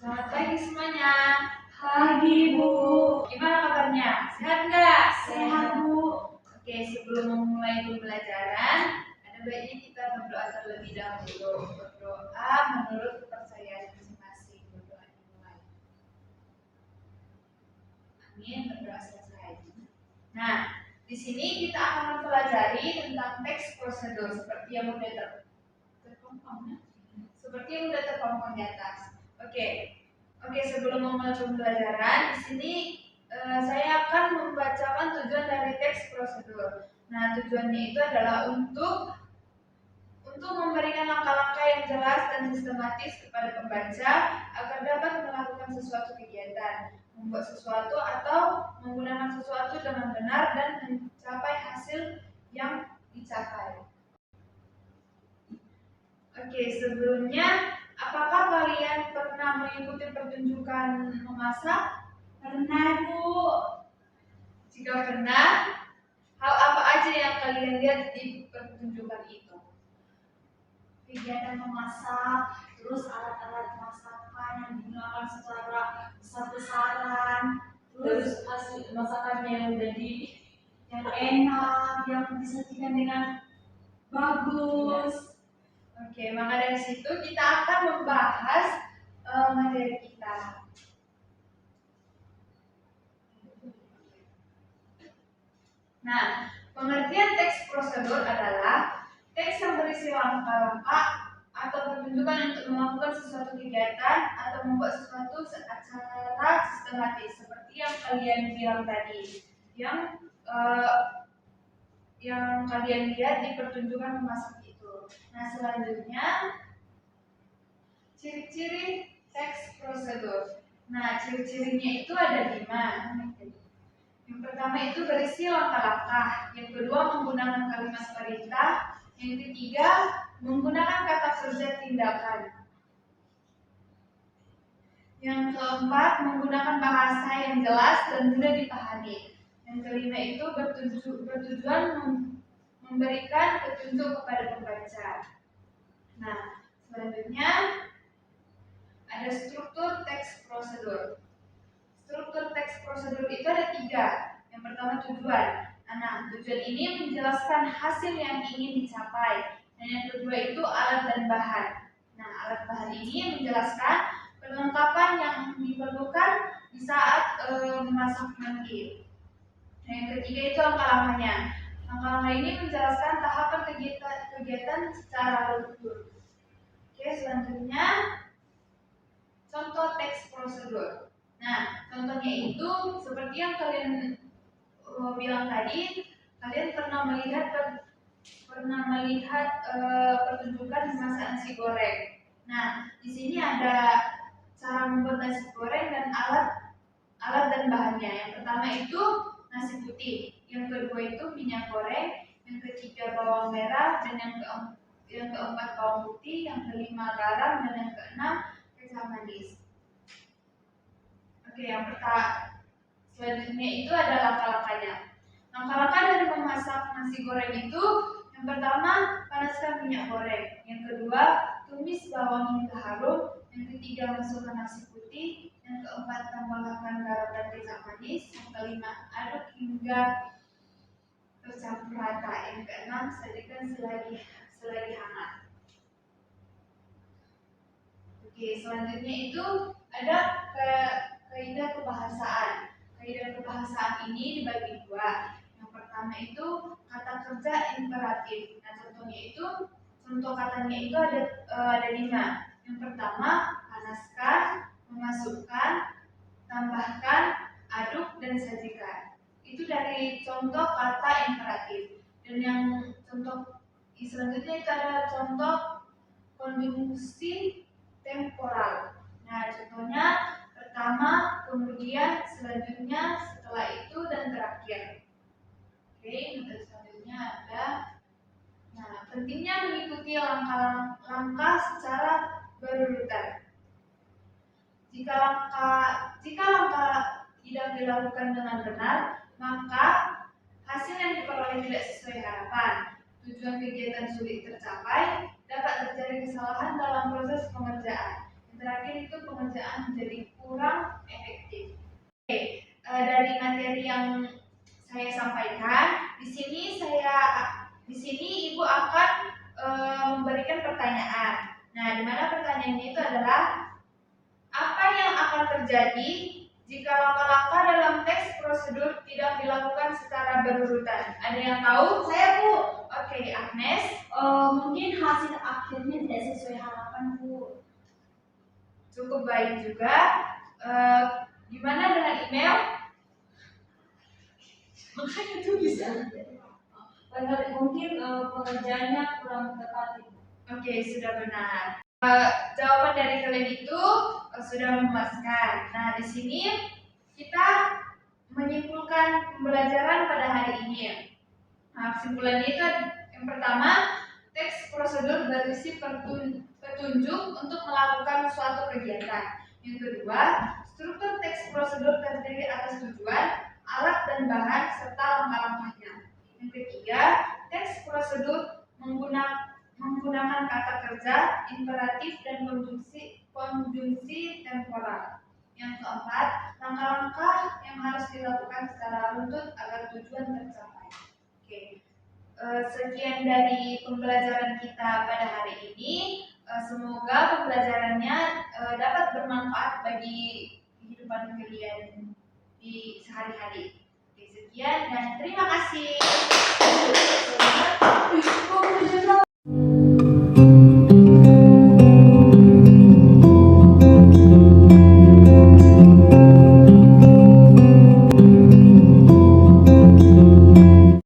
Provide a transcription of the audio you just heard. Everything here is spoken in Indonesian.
Selamat pagi semuanya. Pagi, Bu. Gimana kabarnya? Sehat nggak? Sehat, Bu. Oke, sebelum memulai pembelajaran, ada baiknya kita berdoa terlebih dahulu. Berdoa menurut kepercayaan masing-masing. Berdoa dimulai. Amin. Berdoa selesai. Nah, di sini kita akan mempelajari tentang teks prosedur seperti yang sudah terpampang. Seperti yang sudah terpampang di atas. Oke, sebelum memulai pembelajaran, di sini saya akan membacakan tujuan dari teks prosedur. Nah, tujuannya itu adalah untuk memberikan langkah-langkah yang jelas dan sistematis kepada pembaca agar dapat melakukan sesuatu kegiatan, membuat sesuatu atau menggunakan sesuatu dengan benar dan mencapai hasil yang dicapai. Oke, sebelumnya, apakah kalian pernah mengikuti pertunjukan memasak? Pernah, Bu. Jika pernah, hal apa aja yang kalian lihat di pertunjukan itu? Kegiatan memasak, terus alat-alat masakan yang digunakan secara besar-besaran, terus hasil masakannya yang jadi yang enak, yang disajikan dengan bagus. Oke, maka dari situ kita akan membahas materi kita. Nah, pengertian teks prosedur adalah teks yang berisi langkah-langkah atau pertunjukan untuk melakukan sesuatu kegiatan atau membuat sesuatu secara sistematis seperti yang kalian bilang tadi, yang kalian lihat di pertunjukan memasak itu. Nah, selanjutnya ciri-ciri teks prosedur. Nah, ciri-cirinya itu ada 5. Yang pertama itu berisi langkah-langkah, yang kedua menggunakan kalimat perintah, yang ketiga menggunakan kata kerja tindakan, yang keempat menggunakan bahasa yang jelas dan mudah dipahami, yang kelima itu bertujuan memberikan petunjuk kepada pembaca. Nah, selanjutnya ada struktur teks prosedur. Struktur teks prosedur itu ada 3. Yang pertama tujuan. Nah, tujuan ini menjelaskan hasil yang ingin dicapai. Dan yang kedua itu alat dan bahan. Nah, alat bahan ini menjelaskan perlengkapan yang diperlukan di saat memasak nanti. Nah, yang ketiga itu langkah-langkahnya. Langkah-langkah ini menjelaskan tahapan kegiatan secara utuh. Oke, selanjutnya contoh teks prosedur. Nah, contohnya itu seperti yang kalian bilang tadi, kalian pernah melihat pertunjukan memasak nasi goreng. Nah, di sini ada cara membuat nasi goreng dan alat dan bahannya. Yang pertama itu nasi putih, yang kedua itu minyak goreng, yang ketiga bawang merah, dan yang keempat bawang putih, yang kelima garam, dan yang keenam kecap manis. Oke, yang pertama selanjutnya itu ada langkah-langkahnya. Langkah-langkah dari memasak nasi goreng itu, yang pertama panaskan minyak goreng, yang kedua tumis bawang hingga harum, yang ketiga masukkan nasi putih, yang keempat tambahkan garam dan kecap manis, yang kelima aduk hingga tercampur rata, yang keenam sajikan selagi hangat. Oke, selanjutnya itu ada kaidah kebahasaan. Kaidah kebahasaan ini dibagi 2. Yang pertama itu kata kerja imperatif. Nah, contoh katanya itu ada 5. Yang pertama panaskan, memasukkan, tambahkan, aduk, dan sajikan. Itu dari contoh kata imperatif. Dan yang contoh selanjutnya itu ada contoh konjungsi temporal. Nah, contohnya pertama, kemudian, selanjutnya, setelah itu, dan terakhir. Oke, metode selanjutnya ada. Nah, pentingnya mengikuti langkah-langkah secara berurutan. Jika langkah tidak dilakukan dengan benar, maka hasil yang diperoleh tidak sesuai harapan. Tujuan kegiatan sulit tercapai, dapat terjadi kesalahan dalam proses pengerjaan. yang terakhir itu pengerjaan menjadi kurang efektif. Oke, dari materi yang saya sampaikan, di sini Ibu akan memberikan pertanyaan. Nah, di mana pertanyaannya itu adalah apa yang akan terjadi jika langkah-langkah dalam teks prosedur tidak dilakukan secara berurutan? Ada yang tahu? Saya, Bu. Oke, Agnes. Mungkin hasil akhirnya tidak sesuai harapan, Bu. Cukup baik juga. Gimana dengan email? Makanya tuh bisa. Mungkin pengerjaannya kurang tepat, Bu. Oke, sudah benar. Jawaban dari kalian itu sudah memuaskan. Nah, di sini kita menyimpulkan pembelajaran pada hari ini. Nah, kesimpulannya itu yang pertama, teks prosedur berisi petunjuk untuk melakukan suatu kegiatan. Yang kedua, struktur teks prosedur terdiri atas tujuan, alat dan bahan serta langkah-langkahnya. Yang ketiga, teks prosedur menggunakan kata kerja, imperatif dan konjungsi temporal. Yang keempat, langkah-langkah yang harus dilakukan secara runtut agar tujuan tercapai. Oke, sekian dari pembelajaran kita pada hari ini. Semoga pembelajarannya dapat bermanfaat bagi kehidupan kalian di sehari-hari. Oke, sekian dan terima kasih.